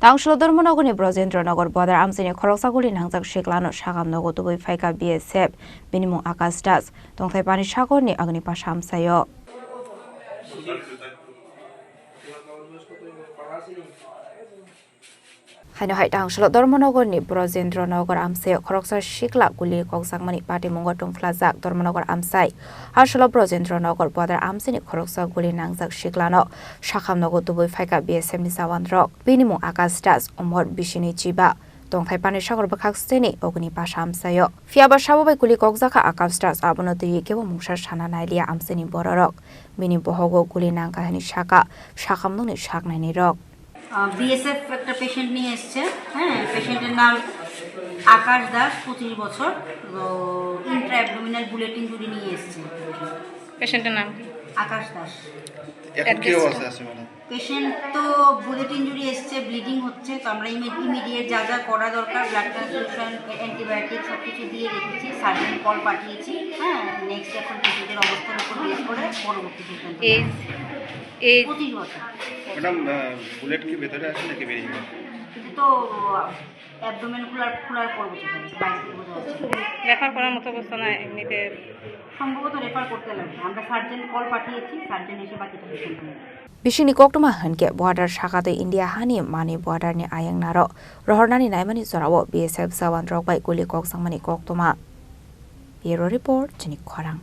Tangsalo Dharmanagar Brajendranagar border Amchaini Khoroksa Goli Nangjak Siklano Sakham Nogo Tubuwi Phaikha BSF Bini Mung Akash Tongthai Panisagar ni Agnipasa Amchaio Hai Tangsalo Dharmanagar ni Brajendranagar Amchaio Khoroksa Goli Nangjak Pati Mung Tongthai Dharmanagar Amchai Tangsalo Brajendranagar border Amchaini Khoroksa Goli Nangjak Siklano Sakham Nogo Tubuwi Phaikha BSF ni Sawanrok Bini Mung Akash Umhor Bishini Chiba Tongthai Panisagar Bakhakseni Agnipasa Amchaio Fiaba Sababai Goli Nangjak Akash Abonoti Kebo Mungsha Sana Nailia Amchaini Bororok Bini Bohogo Goli Nangjak Saka Sakham Nogo Saknaini Rok BSF একটা patient নিয়ে এসেছে হ্যাঁ পেশেন্টের নাম আকাশ দাস 25 বছর Intra abdominal bullet injury নিয়ে এসেছে পেশেন্টের নাম কি আকাশ দাস এখন কি অবস্থা আছে মানে পেশেন্ট তো বুলেট ইনজুরি এসেছে ব্লিডিং হচ্ছে তো আমরা ইমিডিয়েট যা যা করা দরকার ব্লাড ট্রান্সফিউশন অ্যান্টিবায়োটিক সব কিছু দিয়ে রেখেছি সার্জন কল পাঠিয়েছি হ্যাঁ নেক্সট এখন পেশেন্টের অবস্থার উপর বেস করে পরবর্তী ট্রিটমেন্ট এই 25 বছর ম্যাডাম বুলেট কি ভেতরে আছে নাকি বেরিয়ে গেছে কিন্তু তো অ্যাবডোমেন খোলার পর বুঝতে পারছি বাইরে থেকে বোঝা যাচ্ছে রেফার করার মতো অবস্থা না এমনিতে সম্ভবত রেফার করতে লাগবে আমরা সার্জন কল পাঠিয়েছি সার্জন এসে বাকিটা পেশেন্ট নিয়ে Bishini Koktoma Hanke border Shakate India Hani Mani border ni Ayang Naro Rohornani Naimani Zorawo BSF Sawan Rock by Goli Nangjak Koktoma Bureau Report Chini Khorang